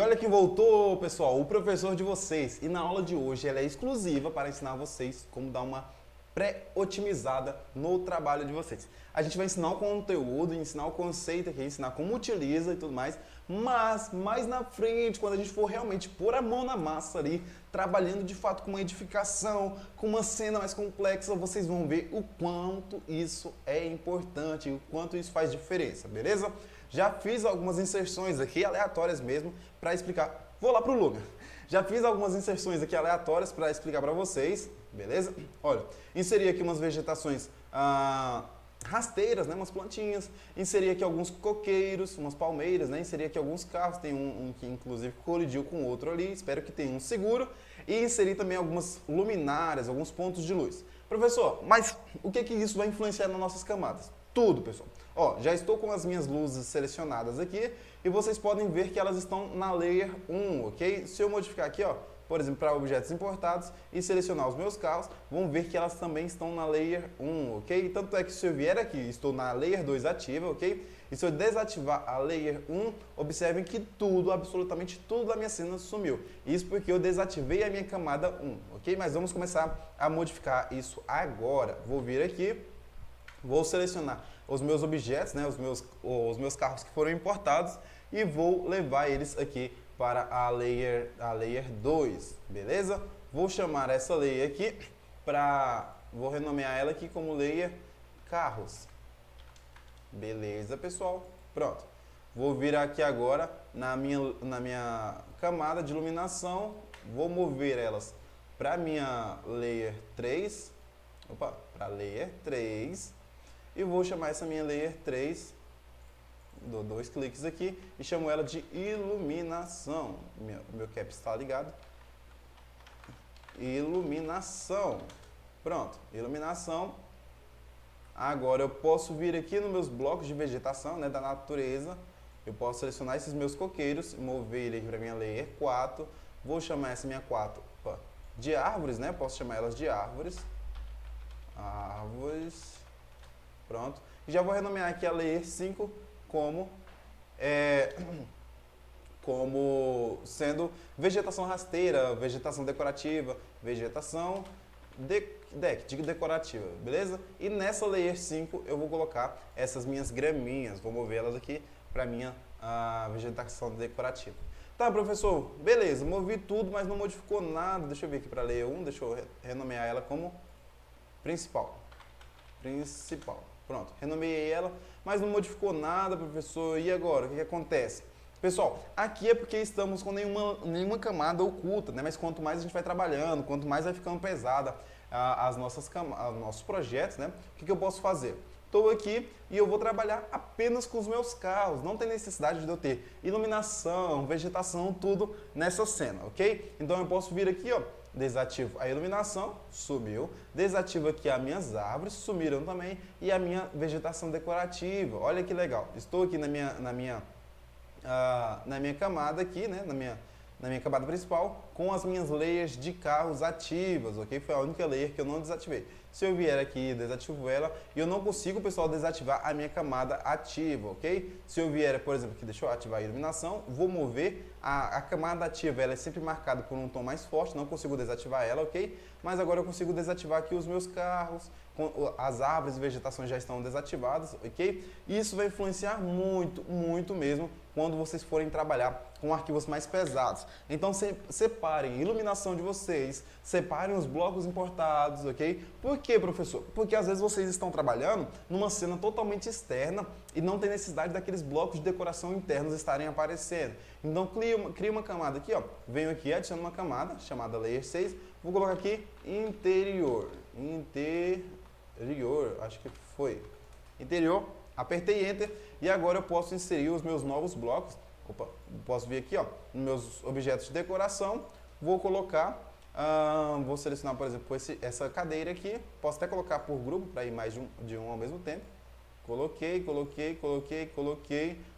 olha quem voltou, pessoal, o professor de vocês. E na aula de hoje ela é exclusiva para ensinar vocês como dar uma pré-otimizada no trabalho de vocês. A gente vai ensinar o conteúdo, ensinar o conceito aqui, ensinar como utiliza e tudo mais, mas mais na frente, quando a gente for realmente pôr a mão na massa ali, trabalhando de fato com uma edificação, com uma cena mais complexa, vocês vão ver o quanto isso é importante, o quanto isso faz diferença, beleza? Já fiz algumas inserções aqui aleatórias mesmo para explicar. Vou lá pro Luga. Já fiz algumas inserções aqui aleatórias para explicar para vocês, beleza? Olha, inseri aqui umas vegetações rasteiras, né, umas plantinhas, inseri aqui alguns coqueiros, umas palmeiras, né, inseri aqui alguns carros, tem um que inclusive colidiu com outro ali, espero que tenha um seguro, e inseri também algumas luminárias, alguns pontos de luz. Professor, mas o que isso vai influenciar nas nossas camadas? Tudo, pessoal. Ó, já estou com as minhas luzes selecionadas aqui e vocês podem ver que elas estão na Layer 1, ok? Se eu modificar aqui, ó, por exemplo, para objetos importados e selecionar os meus carros, vão ver que elas também estão na Layer 1, ok? Tanto é que se eu vier aqui, estou na Layer 2 ativa, ok? E se eu desativar a Layer 1, observem que tudo, absolutamente tudo da minha cena sumiu. Isso porque eu desativei a minha camada 1, ok? Mas vamos começar a modificar isso agora. Vou vir aqui. Vou selecionar os meus objetos, né, os meus carros que foram importados e vou levar eles aqui para a layer 2, beleza? Vou chamar essa layer aqui vou renomear ela aqui como layer carros. Beleza, pessoal? Pronto. Vou vir aqui agora na minha camada de iluminação, vou mover elas para a minha layer 3, para layer 3. E vou chamar essa minha Layer 3, dou 2 cliques aqui e chamo ela de iluminação. Meu cap está ligado. Iluminação. Pronto, iluminação. Agora eu posso vir aqui nos meus blocos de vegetação, né, da natureza. Eu posso selecionar esses meus coqueiros, mover ele aqui para minha Layer 4. Vou chamar essa minha 4 de árvores, né? Posso chamar elas de árvores. Árvores. Pronto. E já vou renomear aqui a Layer 5 como sendo vegetação rasteira, vegetação decorativa, vegetação decorativa, beleza? E nessa Layer 5 eu vou colocar essas minhas graminhas, vou mover elas aqui para minha vegetação decorativa. Tá, professor, beleza, movi tudo, mas não modificou nada. Deixa eu vir aqui para a Layer 1, deixa eu renomear ela como principal. Pronto, renomeei ela, mas não modificou nada, professor. E agora, o que acontece? Pessoal, aqui é porque estamos com nenhuma camada oculta, né? Mas quanto mais a gente vai trabalhando, quanto mais vai ficando pesada os nossos projetos, né? O que eu posso fazer? Estou aqui e eu vou trabalhar apenas com os meus carros. Não tem necessidade de eu ter iluminação, vegetação, tudo nessa cena, ok? Então eu posso vir aqui, ó. Desativo a iluminação, sumiu. Desativo aqui as minhas árvores, sumiram também. E a minha vegetação decorativa. Olha que legal. Estou aqui na minha camada aqui, né? Na minha camada principal, com as minhas layers de carros ativas, ok? Foi a única layer que eu não desativei. Se eu vier aqui, desativo ela, e eu não consigo, pessoal, desativar a minha camada ativa, ok? Se eu vier, por exemplo, aqui, deixa eu ativar a iluminação, vou mover, a camada ativa, ela é sempre marcada por um tom mais forte, não consigo desativar ela, ok? Mas agora eu consigo desativar aqui os meus carros, as árvores e vegetação já estão desativadas, ok? Isso vai influenciar muito, muito mesmo quando vocês forem trabalhar com arquivos mais pesados. Então separem a iluminação de vocês, separem os blocos importados, ok? Por quê, professor? Porque às vezes vocês estão trabalhando numa cena totalmente externa e não tem necessidade daqueles blocos de decoração internos estarem aparecendo. Então cria uma camada aqui, ó. Venho aqui, adiciono uma camada chamada Layer 6, vou colocar aqui interior, acho que foi. Interior, apertei Enter e agora eu posso inserir os meus novos blocos. Posso vir aqui, ó, nos meus objetos de decoração, vou colocar, vou selecionar, por exemplo, essa cadeira aqui, posso até colocar por grupo para ir mais de um ao mesmo tempo. Coloquei.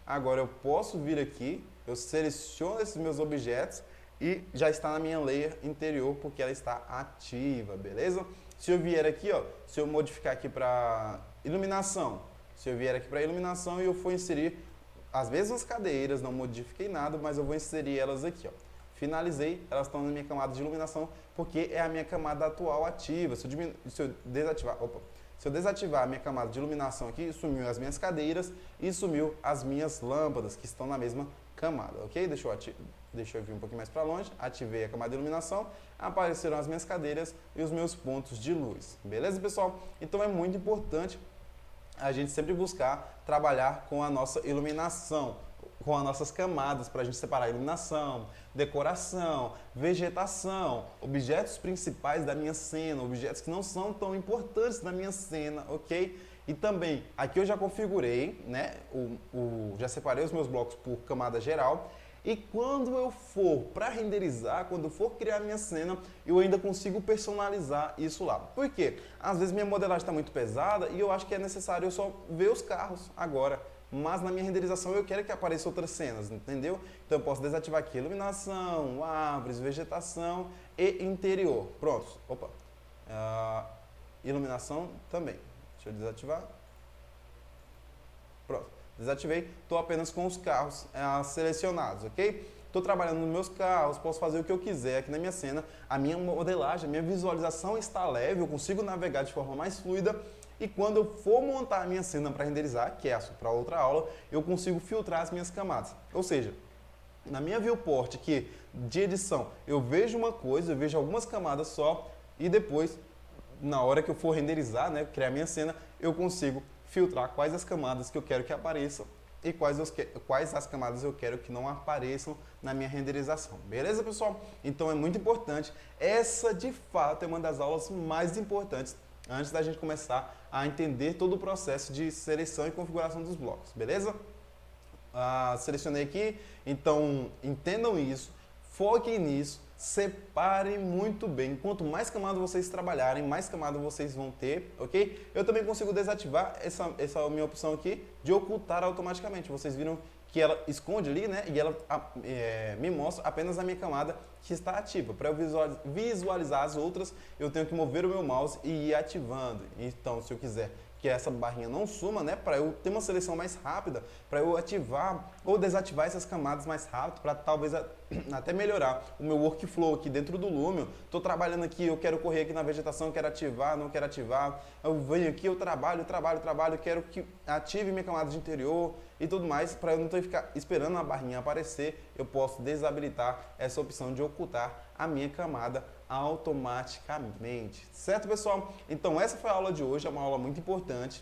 Agora eu posso vir aqui, eu seleciono esses meus objetos e já está na minha layer interior porque ela está ativa, beleza? Se eu vier aqui, ó, se eu modificar aqui para iluminação, se eu vier aqui para iluminação e eu for inserir as mesmas cadeiras, não modifiquei nada, mas eu vou inserir elas aqui, ó. Finalizei, elas estão na minha camada de iluminação, porque é a minha camada atual ativa. Se eu desativar a minha camada de iluminação aqui, sumiu as minhas cadeiras e sumiu as minhas lâmpadas, que estão na mesma camada, ok? Deixa eu vir um pouquinho mais para longe, ativei a camada de iluminação, apareceram as minhas cadeiras e os meus pontos de luz. Beleza, pessoal? Então é muito importante a gente sempre buscar trabalhar com a nossa iluminação, com as nossas camadas, para a gente separar iluminação, decoração, vegetação, objetos principais da minha cena, objetos que não são tão importantes na minha cena, ok? E também, aqui eu já configurei, né, já separei os meus blocos por camada geral, e quando eu for para renderizar, quando eu for criar minha cena, eu ainda consigo personalizar isso lá. Por quê? Às vezes minha modelagem está muito pesada e eu acho que é necessário eu só ver os carros agora. Mas na minha renderização eu quero que apareçam outras cenas, entendeu? Então eu posso desativar aqui iluminação, árvores, vegetação e interior. Pronto. Opa. Iluminação também. Deixa eu desativar. Pronto. Desativei. Estou apenas com os carros selecionados, ok? Estou trabalhando nos meus carros, posso fazer o que eu quiser aqui na minha cena. A minha modelagem, a minha visualização está leve, eu consigo navegar de forma mais fluida. E quando eu for montar a minha cena para renderizar, que é para outra aula, eu consigo filtrar as minhas camadas. Ou seja, na minha viewport aqui de edição, eu vejo uma coisa, eu vejo algumas camadas só e depois, na hora que eu for renderizar, né, criar minha cena, eu consigo filtrar quais as camadas que eu quero que apareçam e quais as camadas eu quero que não apareçam na minha renderização. Beleza, pessoal? Então é muito importante. Essa, de fato, é uma das aulas mais importantes antes da gente começar a entender todo o processo de seleção e configuração dos blocos, beleza? Selecionei aqui, então entendam isso, foquem nisso, separem muito bem. Quanto mais camadas vocês trabalharem, mais camadas vocês vão ter, ok? Eu também consigo desativar essa minha opção aqui de ocultar automaticamente. Vocês viram que ela esconde ali, né? E ela me mostra apenas a minha camada que está ativa. Para eu visualizar as outras, eu tenho que mover o meu mouse e ir ativando. Então, se eu quiser que essa barrinha não suma, né? Para eu ter uma seleção mais rápida, para eu ativar ou desativar essas camadas mais rápido, para talvez até melhorar o meu workflow aqui dentro do Lumion. Estou trabalhando aqui, eu quero correr aqui na vegetação, quero ativar, não quero ativar. Eu venho aqui, eu trabalho, quero que ative minha camada de interior e tudo mais, para eu não ter que ficar esperando a barrinha aparecer, eu posso desabilitar essa opção de ocultar a minha camada automaticamente. Certo, pessoal? Então essa foi a aula de hoje, é uma aula muito importante,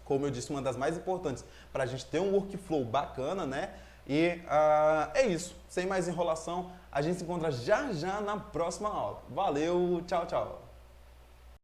como eu disse, uma das mais importantes para a gente ter um workflow bacana, né? E é isso, sem mais enrolação, a gente se encontra já na próxima aula. Valeu, tchau, tchau!